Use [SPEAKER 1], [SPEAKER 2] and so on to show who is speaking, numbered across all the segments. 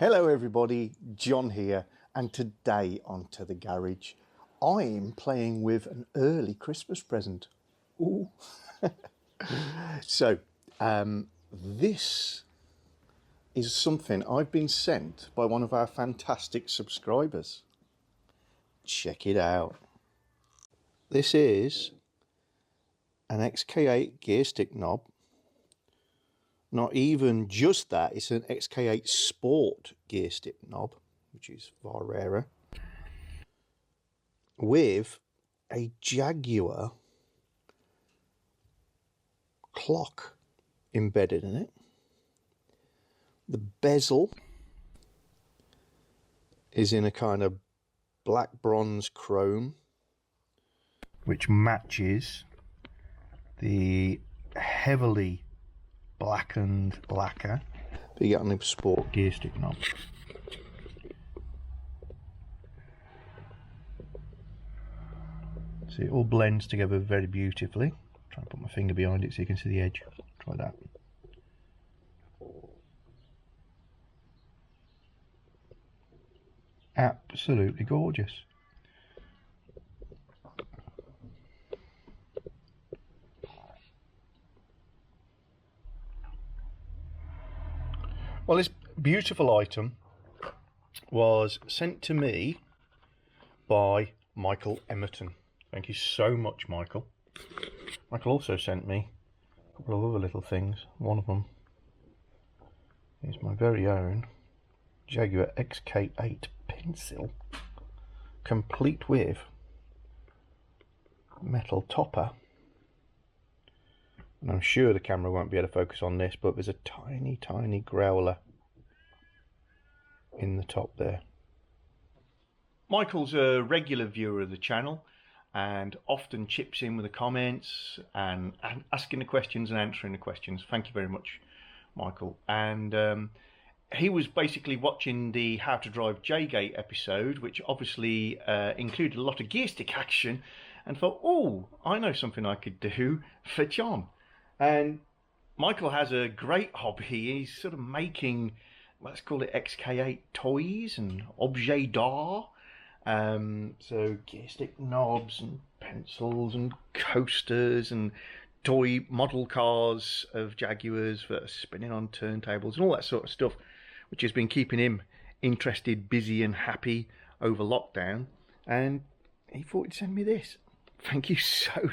[SPEAKER 1] Hello everybody, John here, and today onto the garage. I'm playing with an early Christmas present. Ooh. So, this is something I've been sent by one of our fantastic subscribers. Check it out. This is an XK8 gear stick knob. Not even just that, it's an XK8 Sport gear stick knob, which is far rarer, with a Jaguar clock embedded in it. The bezel is in a kind of black bronze chrome, which matches the heavily blackened lacquer that you get on the Sport gear stick knob. See, it all blends together very beautifully. Try and put my finger behind it so you can see the edge. Try that. Absolutely gorgeous. Well, this beautiful item was sent to me by Michael Emerton. Thank you so much, Michael. Michael also sent me a couple of other little things. One of them is my very own Jaguar XK8 pencil, complete with metal topper. And I'm sure the camera won't be able to focus on this, but there's a tiny, tiny growler in the top there. Michael's a regular viewer of the channel and often chips in with the comments and asking the questions and answering the questions. Thank you very much, Michael. And he was basically watching the How to Drive J-Gate episode, which obviously included a lot of gear stick action, and thought, oh, I know something I could do for John. And Michael has a great hobby. He's sort of making, let's call it XK8 toys and objet d'art. So gear stick knobs and pencils and coasters and toy model cars of Jaguars that are spinning on turntables and all that sort of stuff, which has been keeping him interested, busy and happy over lockdown. And he thought he'd send me this. Thank you so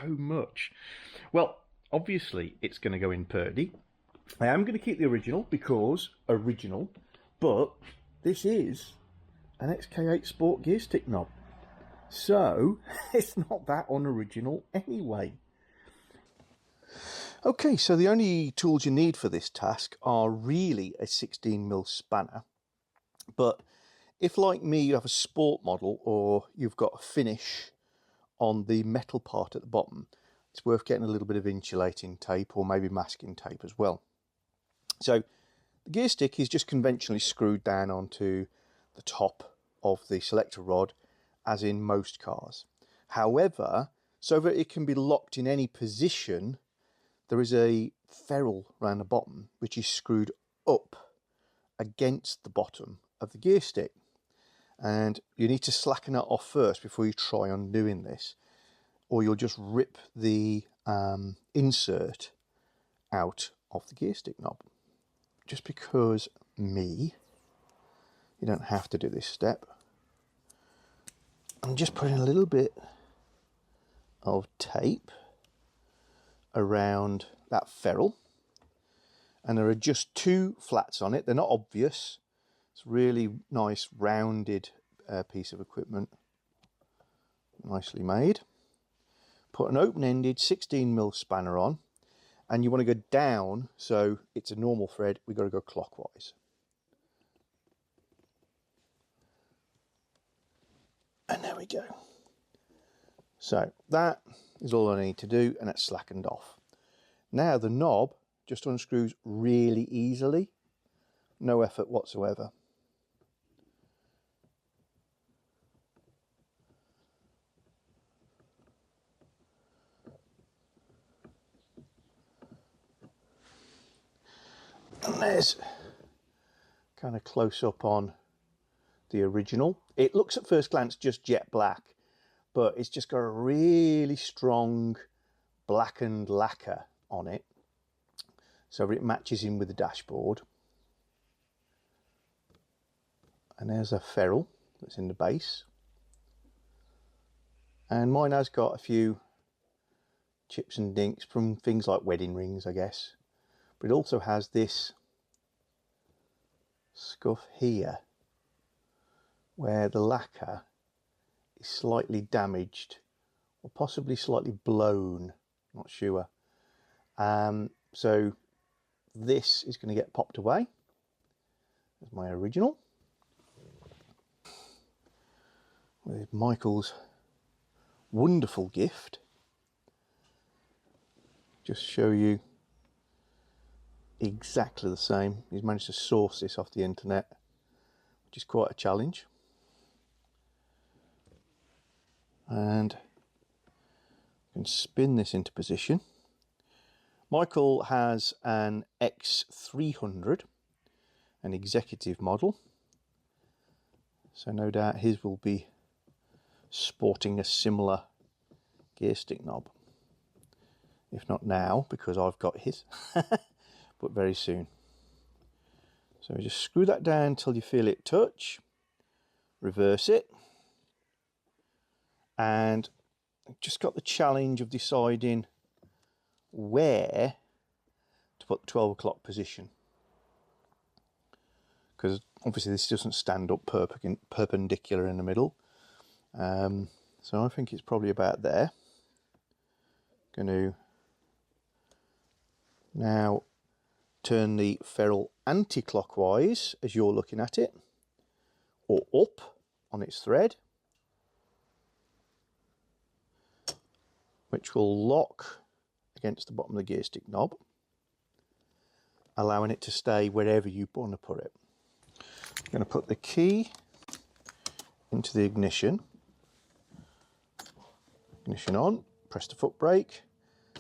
[SPEAKER 1] much. Well, obviously it's going to go in Purdy. I am going to keep the original because original, but this is an XK8 Sport gear stick knob, so it's not that unoriginal anyway. Okay, so the only tools you need for this task are really a 16mm spanner, but if, like me, you have a sport model or you've got a finish on the metal part at the bottom, it's worth getting a little bit of insulating tape or maybe masking tape as well. So the gear stick is just conventionally screwed down onto the top of the selector rod, as in most cars. However, so that it can be locked in any position, there is a ferrule around the bottom which is screwed up against the bottom of the gear stick, and you need to slacken that off first before you try undoing this, or you'll just rip the insert out of the gear stick knob. Just because you don't have to do this step. I'm just putting a little bit of tape around that ferrule, and there are just two flats on it. They're not obvious. It's a really nice rounded piece of equipment, nicely made. Put an open-ended 16mm spanner on, and you want to go down, so it's a normal thread. We've got to go clockwise. And there we go. So that is all I need to do, and it's slackened off. Now the knob just unscrews really easily, no effort whatsoever. And there's a kind of close up on the original. It looks at first glance just jet black, but it's just got a really strong blackened lacquer on it, so it matches in with the dashboard. And there's a ferrule that's in the base, and mine has got a few chips and dinks from things like wedding rings, I guess, but it also has this scuff here where the lacquer is slightly damaged or possibly slightly blown, not sure. So this is going to get popped away. There's my original with Michael's wonderful gift. Just show you exactly the same. He's managed to source this off the internet, which is quite a challenge. And you can spin this into position. Michael has an X300, an executive model, so no doubt his will be sporting a similar gear stick knob. If not now, because I've got his, but very soon. So just screw that down until you feel it touch, reverse it, and just got the challenge of deciding where to put the 12 o'clock position, because obviously this doesn't stand up perpendicular in the middle, so I think it's probably about there. Going to now turn the ferrule anti-clockwise as you're looking at it, or up on its thread, which will lock against the bottom of the gear stick knob, allowing it to stay wherever you want to put it. I'm going to put the key into the ignition on, press the foot brake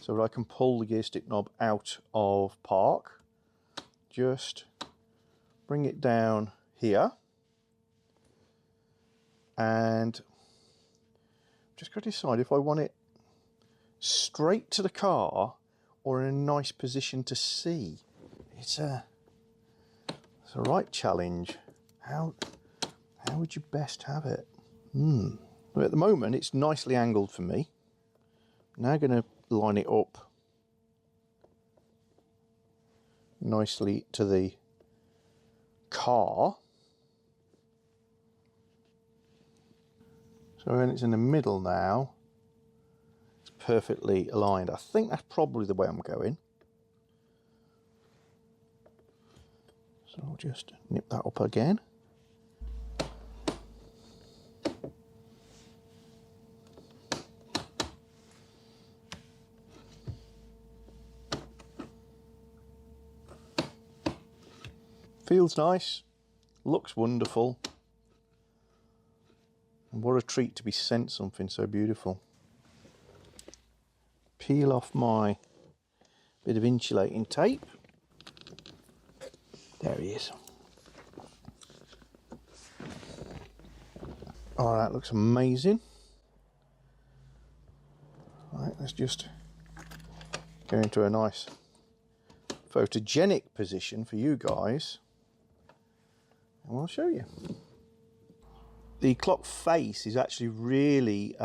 [SPEAKER 1] so that I can pull the gear stick knob out of park. Just bring it down here, and just got to decide if I want it straight to the car or in a nice position to see. It's a right challenge. How would you best have it? But at the moment it's nicely angled for me. Now I'm going to line it up nicely to the car. So when it's in the middle now, it's perfectly aligned. I think that's probably the way I'm going. So I'll just nip that up again. Feels nice, looks wonderful, and what a treat to be sent something so beautiful. Peel off my bit of insulating tape. There he is. Oh, that looks amazing. Right, let's just go into a nice photogenic position for you guys, and I'll show you. The clock face is actually really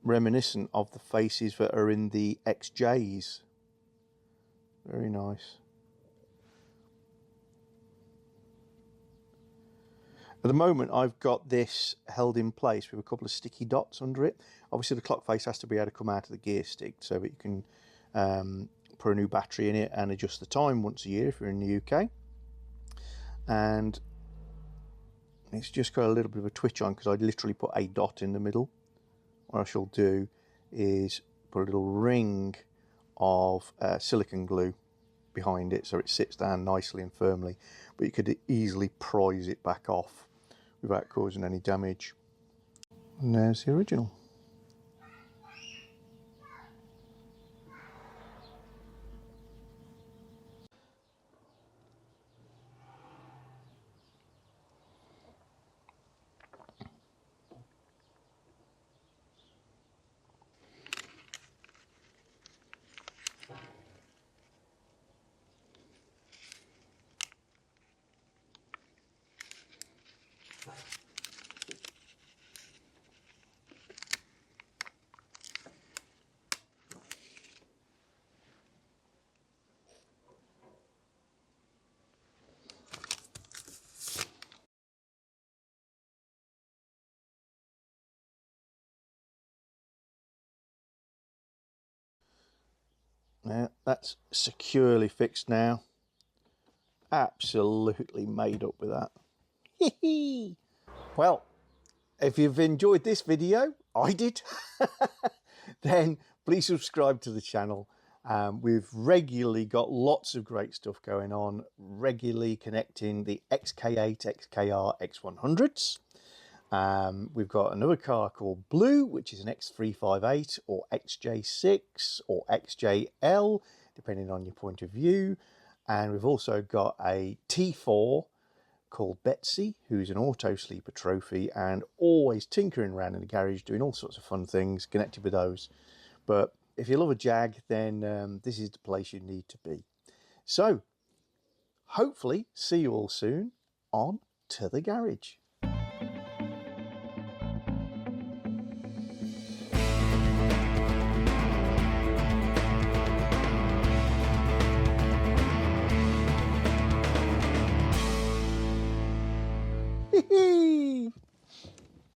[SPEAKER 1] reminiscent of the faces that are in the XJs. Very nice. At the moment I've got this held in place with a couple of sticky dots under it. Obviously the clock face has to be able to come out of the gear stick so that you can put a new battery in it and adjust the time once a year if you're in the UK. And it's just got a little bit of a twitch on because I literally put a dot in the middle. What I shall do is put a little ring of silicone glue behind it so it sits down nicely and firmly, but you could easily prise it back off without causing any damage. And there's the original. Now that's securely fixed now. Absolutely made up with that. Well, if you've enjoyed this video, I did, then please subscribe to the channel. We've regularly got lots of great stuff going on, regularly connecting the XK8, XKR, X100s. We've got another car called Blue, which is an X358 or XJ6 or XJL, depending on your point of view. And we've also got a T4 called Betsy, who's an auto sleeper trophy and always tinkering around in the garage doing all sorts of fun things connected with those. But if you love a Jag, then this is the place you need to be. So hopefully see you all soon on To the Garage.